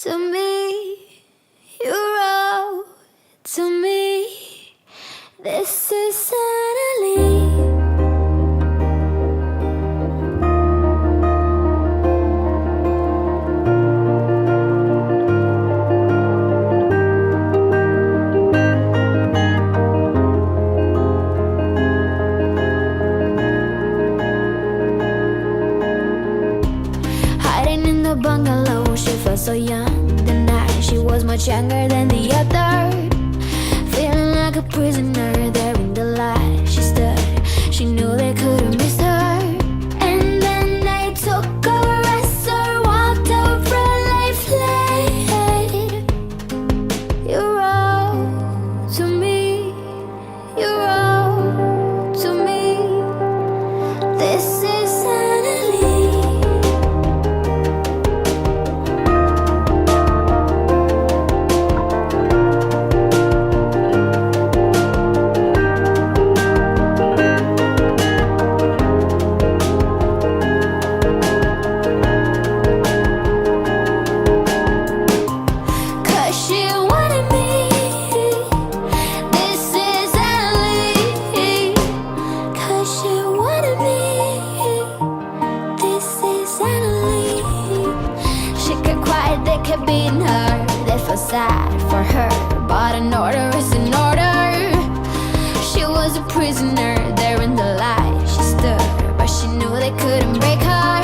to me. You wrote to me. This is suddenly. Hiding in the bungalow, she felt so young. The night she was much younger than the other. Feeling like a prisoner there in the light. She stood, she knew they couldn't miss her. And then they took her as her, walked her red flame. You wrote to me, you wrote to me. This is suddenly. Sad for her, but an order is an order. She was a prisoner there in the light. She stood, but she knew they couldn't break her.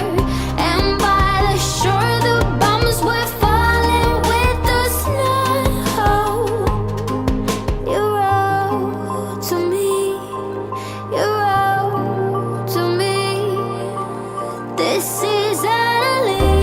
And by the shore, the bombs were falling with the snow. You wrote to me, you wrote to me. This is Annalie.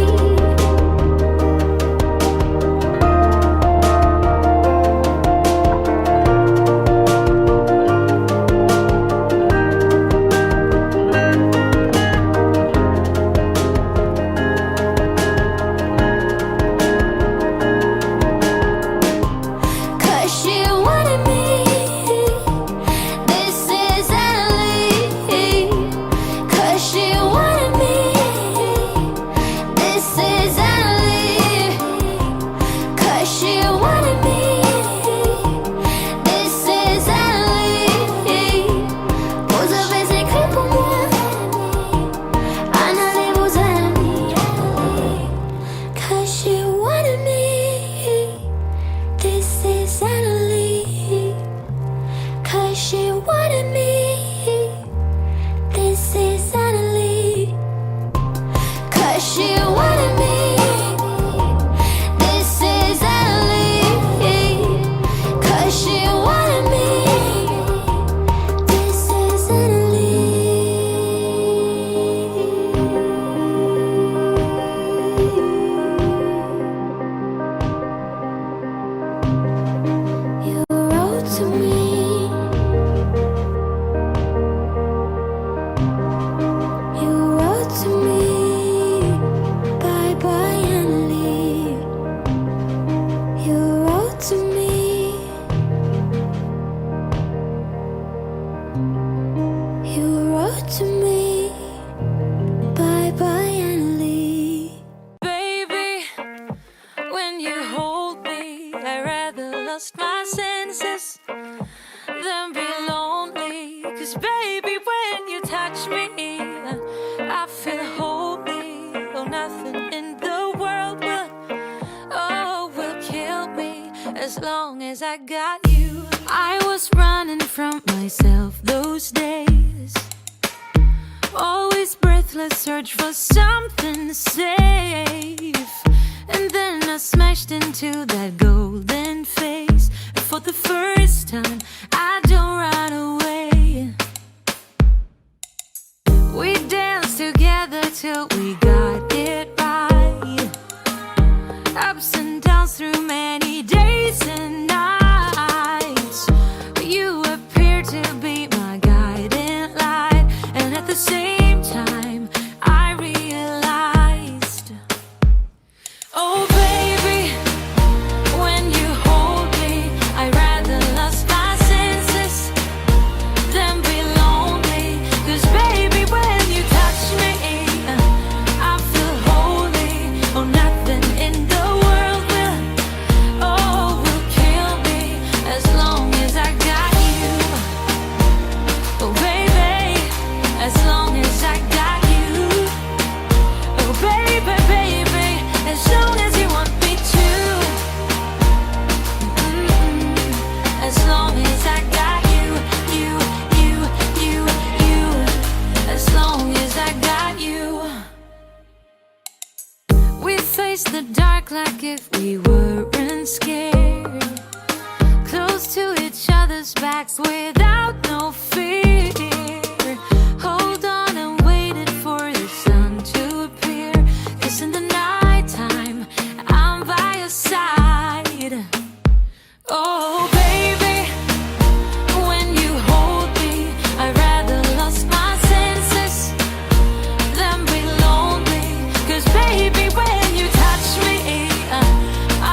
She wanted me. This is Annalie. 'Cause she wanted me. This is Annalie. 'Cause she wanted me. This is Annalie. You wrote to me. To me, bye bye, Annalie. Baby, when you hold me, I rather lost my senses than be lonely. 'Cause baby, when you touch me, I feel holy. Oh, nothing in the world will kill me as long as I got you. I was running from myself those days. Always breathless, search for something safe. And then I smashed into that golden face. And for the first time, I don't run away. We danced together till we got it right. Ups and downs through many days and nights. You appear to be my guiding light. And at the same time, I realized, oh baby, face the dark like if we weren't scared. Close to each other's backs without no fear. Hold on and waited for the sun to appear. 'Cause in the nighttime, I'm by your side. Oh, baby, when you hold me, I'd rather lost my senses than be lonely. 'Cause baby, when you touch me,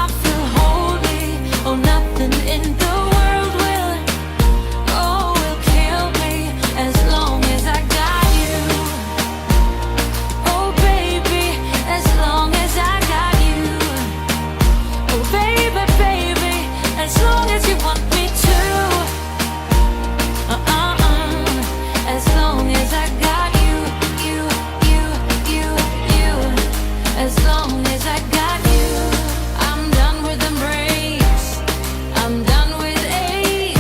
I feel holy. Oh, nothing in the world will, oh, will kill me as long as I got you. Oh, baby, as long as I got you. Oh, baby, baby, as long as you want me to. As long as I got you, you, you, you, you. As long as I got you. I'm done with embrace. I'm done with ache.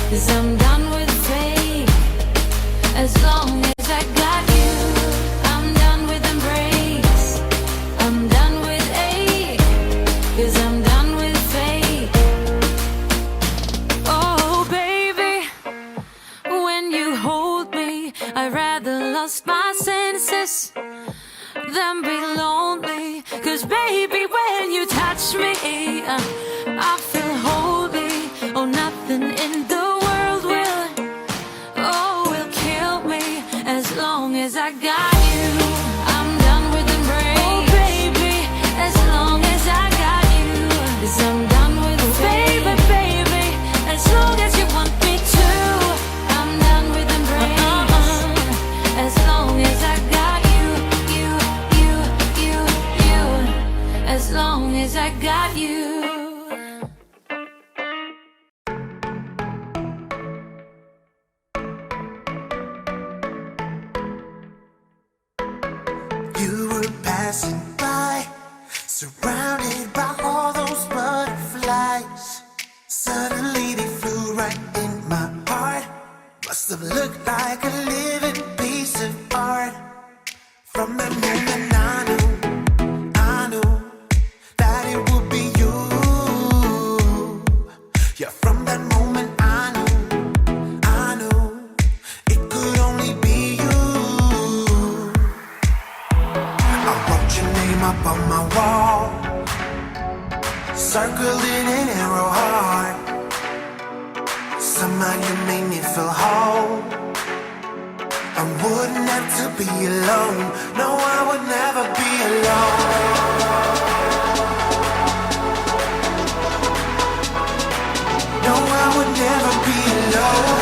'Cause I'm done with fake. As long as I got you. I'm done with embrace. I'm done with ache. 'Cause I'm done with fake. Oh, baby, when you hold me, I'd rather lost my senses than be lonely. 'Cause baby, when you touch me, I feel holy. Oh, nothing in the world will, oh, will kill me as long as I got you. I'm done with embrace. Oh, baby, as long as I got you. 'Cause I'm done with baby, baby, as long as you want me to. I'm done with embrace. As long as I got you, you, you, you, you. As long as I got you. You were passing by, surrounded by all those butterflies. Suddenly they flew right in my heart. Must have looked like a living piece of art. From that moment I knew that it would be you. Yeah, from that moment I knew it could only be you. I wrote your name up on my wall, circled in an arrow heart. Somehow you made me feel whole. I wouldn't have to be alone. No, I would never be alone. No, I would never be alone.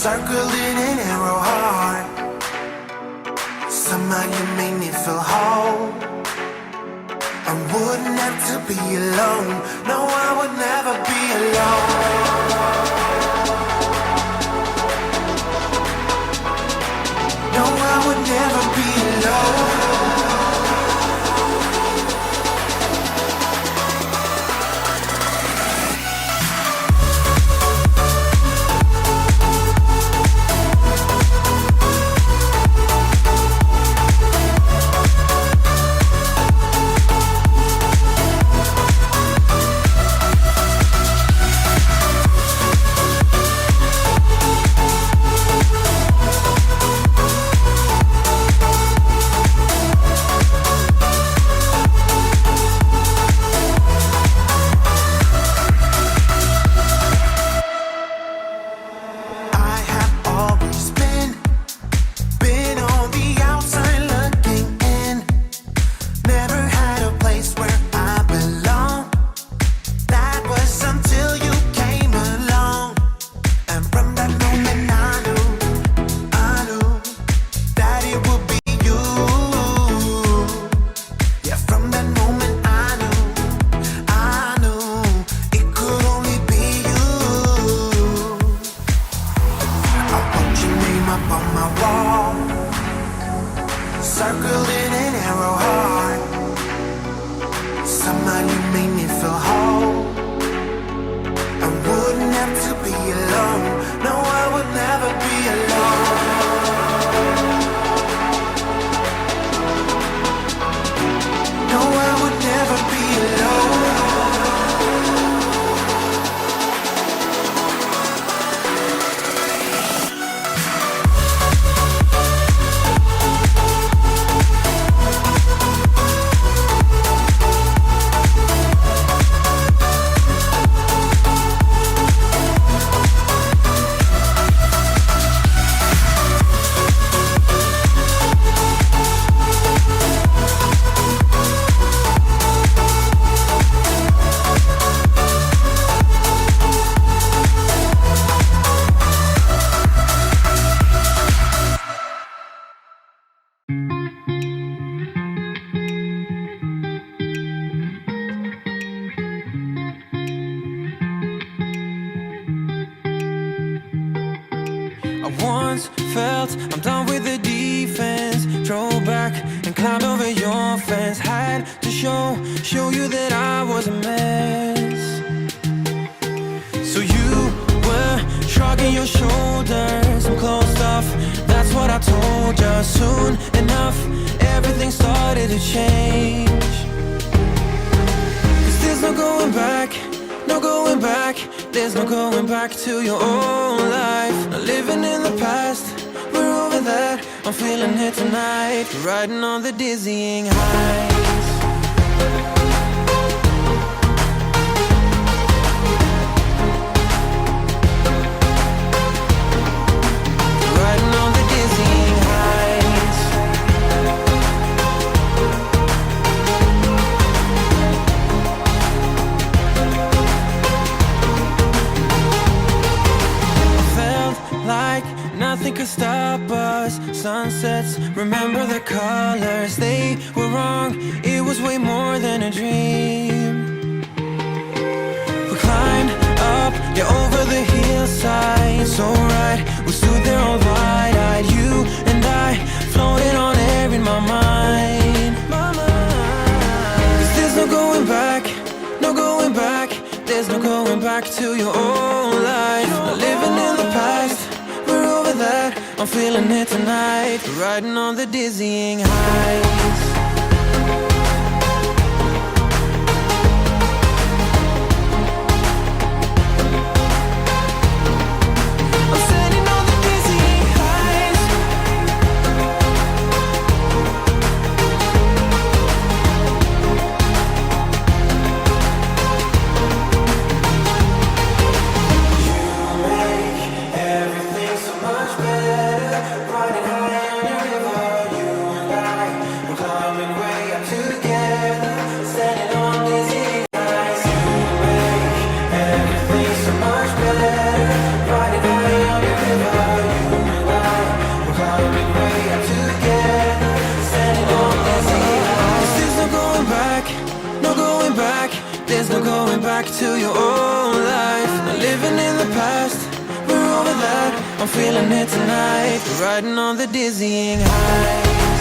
Circled in an arrow heart. Somehow you made me feel whole. I wouldn't have to be alone. No, I would never be alone. No, I would never be alone. Somehow you made me feel whole. I wouldn't have to be alone. No, I would never be alone. No, I would never be alone. Once felt I'm done with the defense. Drove back and climbed over your fence. Had to show you that I was a mess. So you were shrugging your shoulders. I'm closed off, that's what I told you. Soon enough, everything started to change. 'Cause there's no going back, no going back. There's no going back to your old life. Not living in the past, we're over that. I'm feeling it tonight, riding on the dizzying highs. Riding on the dizzying highs. Like nothing could stop us. Sunsets, remember the colors. They were wrong, it was way more than a dream. We climbed up, yeah, over the hillside. So right, we stood there all wide-eyed. You and I, floating on air in my mind. 'Cause there's no going back, no going back. There's no going back to your old life. Not living in the past, we're over that. I'm feeling it tonight, riding on the dizzying highs. I'm standing on the dizzying highs. To your old life, not living in the past, we're over that. I'm feeling it tonight, riding on the dizzying highs.